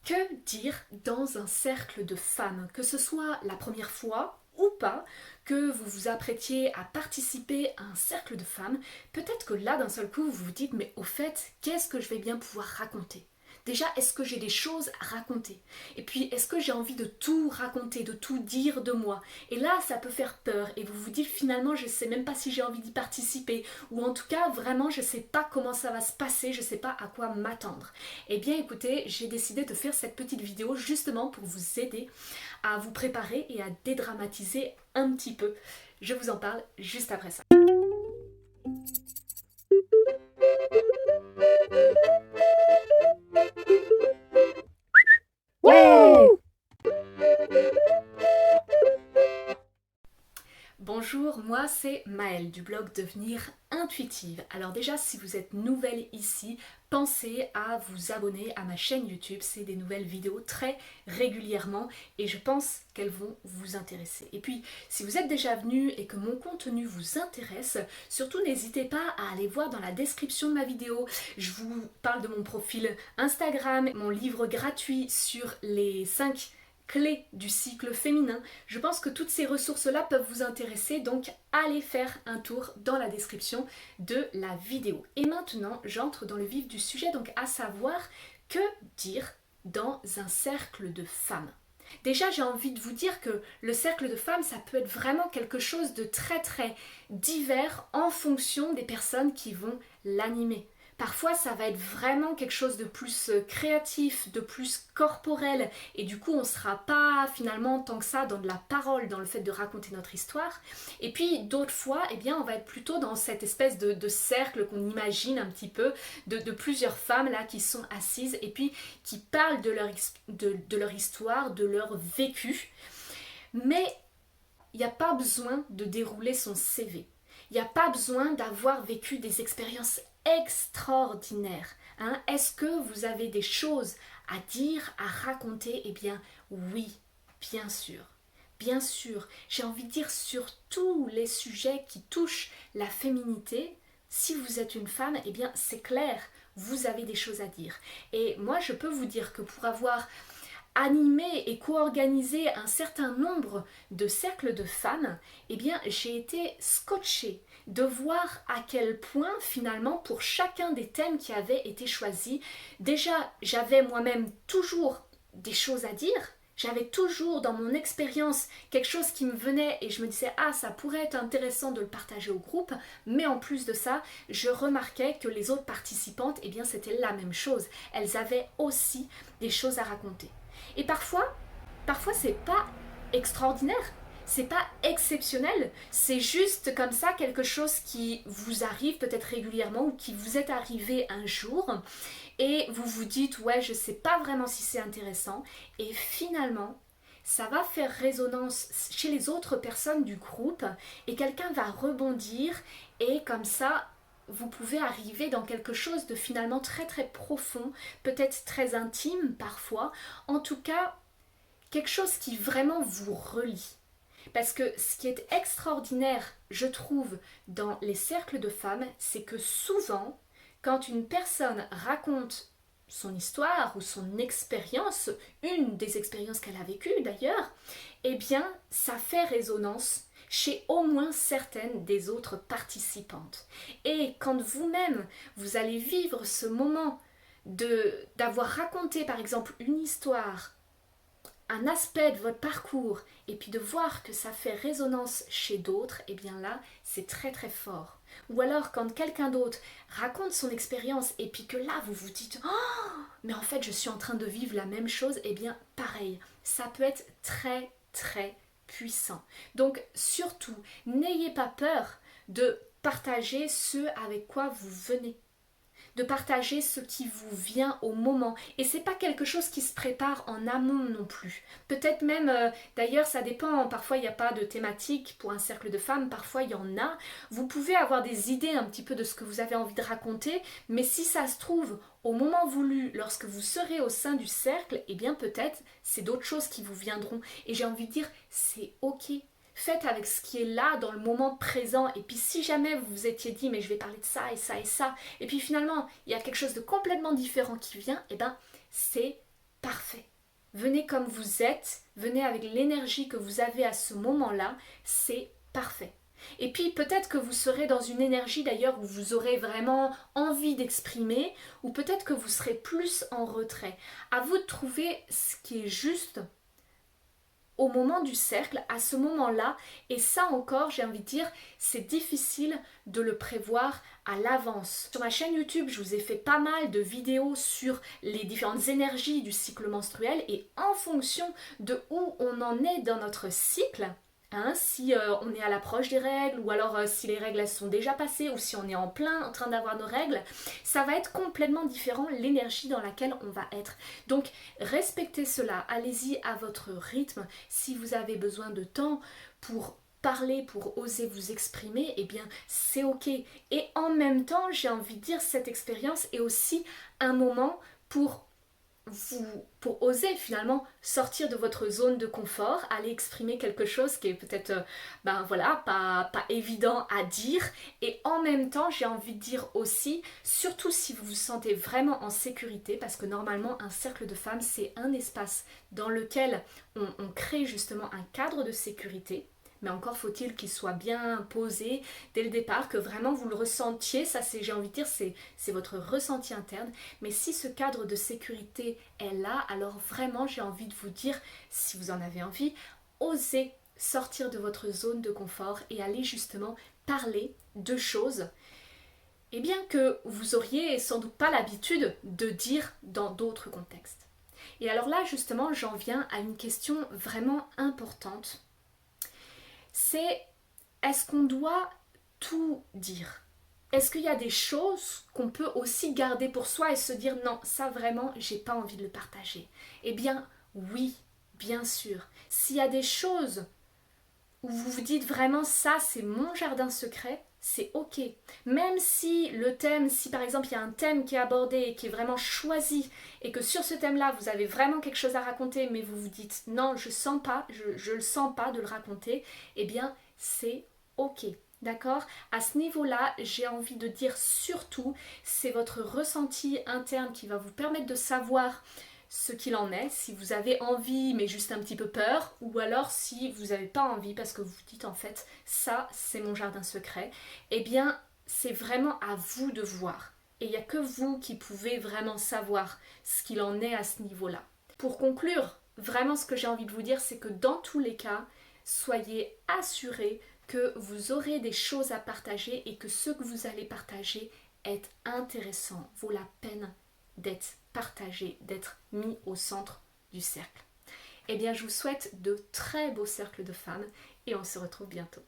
Que dire dans un cercle de femmes, que ce soit la première fois ou pas, que vous vous apprêtiez à participer à un cercle de femmes, peut-être que là d'un seul coup vous vous dites mais au fait, qu'est-ce que je vais bien pouvoir raconter? Déjà, est-ce que j'ai des choses à raconter? Et puis, est-ce que j'ai envie de tout raconter, de tout dire de moi? Et là, ça peut faire peur et vous vous dites finalement, je ne sais même pas si j'ai envie d'y participer ou en tout cas, vraiment, je ne sais pas comment ça va se passer, je ne sais pas à quoi m'attendre. Eh bien, écoutez, j'ai décidé de faire cette petite vidéo justement pour vous aider à vous préparer et à dédramatiser un petit peu. Je vous en parle juste après ça. Ouais! Bonjour, moi c'est Maëlle du blog Devenir Intuitive. Alors déjà, si vous êtes nouvelle ici, pensez à vous abonner à ma chaîne YouTube. C'est des nouvelles vidéos très régulièrement et je pense qu'elles vont vous intéresser. Et puis, si vous êtes déjà venu et que mon contenu vous intéresse, surtout n'hésitez pas à aller voir dans la description de ma vidéo. Je vous parle de mon profil Instagram, mon livre gratuit sur les 5 clés du cycle féminin. Je pense que toutes ces ressources-là peuvent vous intéresser, donc allez faire un tour dans la description de la vidéo. Et maintenant, j'entre dans le vif du sujet, donc à savoir que dire dans un cercle de femmes. Déjà, j'ai envie de vous dire que le cercle de femmes, ça peut être vraiment quelque chose de très très divers en fonction des personnes qui vont l'animer. Parfois, ça va être vraiment quelque chose de plus créatif, de plus corporel, et du coup, on ne sera pas finalement tant que ça dans de la parole, dans le fait de raconter notre histoire. Et puis, d'autres fois, eh bien, on va être plutôt dans cette espèce de cercle qu'on imagine un petit peu, de plusieurs femmes là qui sont assises et puis qui parlent de leur histoire, de leur vécu. Mais il n'y a pas besoin de dérouler son CV. Il n'y a pas besoin d'avoir vécu des expériences extraordinaires. Hein? Est-ce que vous avez des choses à dire, à raconter? Eh bien, oui, bien sûr. Bien sûr, j'ai envie de dire sur tous les sujets qui touchent la féminité, si vous êtes une femme, eh bien c'est clair, vous avez des choses à dire. Et moi, je peux vous dire que pour avoir animé et co-organisé un certain nombre de cercles de femmes, eh bien j'ai été scotchée de voir à quel point finalement pour chacun des thèmes qui avaient été choisis, déjà j'avais moi-même toujours des choses à dire, j'avais toujours dans mon expérience quelque chose qui me venait et je me disais ah ça pourrait être intéressant de le partager au groupe, mais en plus de ça je remarquais que les autres participantes eh bien c'était la même chose, elles avaient aussi des choses à raconter. Et parfois c'est pas extraordinaire, c'est pas exceptionnel, c'est juste comme ça quelque chose qui vous arrive peut-être régulièrement ou qui vous est arrivé un jour et vous vous dites ouais je sais pas vraiment si c'est intéressant et finalement ça va faire résonance chez les autres personnes du groupe et quelqu'un va rebondir et comme ça vous pouvez arriver dans quelque chose de finalement très très profond, peut-être très intime parfois, en tout cas quelque chose qui vraiment vous relie. Parce que ce qui est extraordinaire, je trouve, dans les cercles de femmes, c'est que souvent, quand une personne raconte son histoire ou son expérience, une des expériences qu'elle a vécues d'ailleurs, eh bien, ça fait résonance chez au moins certaines des autres participantes. Et quand vous-même, vous allez vivre ce moment d'avoir raconté par exemple une histoire, un aspect de votre parcours et puis de voir que ça fait résonance chez d'autres, et bien là, c'est très très fort. Ou alors quand quelqu'un d'autre raconte son expérience et puis que là vous vous dites oh, mais en fait je suis en train de vivre la même chose, et bien pareil, ça peut être très très puissant. Donc surtout, n'ayez pas peur de partager ce avec quoi vous venez, de partager ce qui vous vient au moment. Et c'est pas quelque chose qui se prépare en amont non plus. Peut-être même, d'ailleurs ça dépend, parfois il n'y a pas de thématique pour un cercle de femmes, parfois il y en a. Vous pouvez avoir des idées un petit peu de ce que vous avez envie de raconter, mais si ça se trouve, au moment voulu, lorsque vous serez au sein du cercle, eh bien peut-être c'est d'autres choses qui vous viendront. Et j'ai envie de dire, c'est ok. Faites avec ce qui est là dans le moment présent. Et puis si jamais vous vous étiez dit mais je vais parler de ça et ça et ça, et puis finalement il y a quelque chose de complètement différent qui vient, et ben c'est parfait. venez comme vous êtes, venez avec l'énergie que vous avez à ce moment-là, c'est parfait. Et puis peut-être que vous serez dans une énergie d'ailleurs où vous aurez vraiment envie d'exprimer, ou peut-être que vous serez plus en retrait. À vous de trouver ce qui est juste au moment du cercle, à ce moment-là, et ça encore, j'ai envie de dire, c'est difficile de le prévoir à l'avance. Sur ma chaîne YouTube, je vous ai fait pas mal de vidéos sur les différentes énergies du cycle menstruel et en fonction de où on en est dans notre cycle, si on est à l'approche des règles ou alors si les règles elles sont déjà passées ou si on est en train d'avoir nos règles, ça va être complètement différent l'énergie dans laquelle on va être. Donc respectez cela, allez-y à votre rythme. Si vous avez besoin de temps pour parler, pour oser vous exprimer, eh bien c'est ok. Et en même temps, j'ai envie de dire, cette expérience est aussi un moment pour oser finalement sortir de votre zone de confort, aller exprimer quelque chose qui est peut-être pas évident à dire, et en même temps j'ai envie de dire aussi, surtout si vous vous sentez vraiment en sécurité, parce que normalement un cercle de femmes c'est un espace dans lequel on crée justement un cadre de sécurité. Mais encore faut-il qu'il soit bien posé dès le départ, que vraiment vous le ressentiez. Ça, j'ai envie de dire, c'est votre ressenti interne. Mais si ce cadre de sécurité est là, alors vraiment, j'ai envie de vous dire, si vous en avez envie, osez sortir de votre zone de confort et aller justement parler de choses, et bien que vous auriez sans doute pas l'habitude de dire dans d'autres contextes. Et alors là, justement, j'en viens à une question vraiment importante. C'est, est-ce qu'on doit tout dire? Est-ce qu'il y a des choses qu'on peut aussi garder pour soi et se dire non, ça vraiment, j'ai pas envie de le partager? Eh bien, oui, bien sûr. S'il y a des choses où vous vous dites vraiment ça, c'est mon jardin secret, c'est ok. Même si le thème, si par exemple il y a un thème qui est abordé et qui est vraiment choisi et que sur ce thème-là vous avez vraiment quelque chose à raconter, mais vous vous dites non, je sens pas, je le sens pas de le raconter, eh bien c'est ok. D'accord? À ce niveau-là, j'ai envie de dire surtout, c'est votre ressenti interne qui va vous permettre de savoir ce qu'il en est, si vous avez envie mais juste un petit peu peur, ou alors si vous n'avez pas envie parce que vous vous dites en fait ça c'est mon jardin secret, eh bien c'est vraiment à vous de voir. Et il n'y a que vous qui pouvez vraiment savoir ce qu'il en est à ce niveau-là. Pour conclure, vraiment ce que j'ai envie de vous dire, c'est que dans tous les cas, soyez assurés que vous aurez des choses à partager et que ce que vous allez partager est intéressant, vaut la peine d'être partagé, d'être mis au centre du cercle. Eh bien, je vous souhaite de très beaux cercles de femmes et on se retrouve bientôt.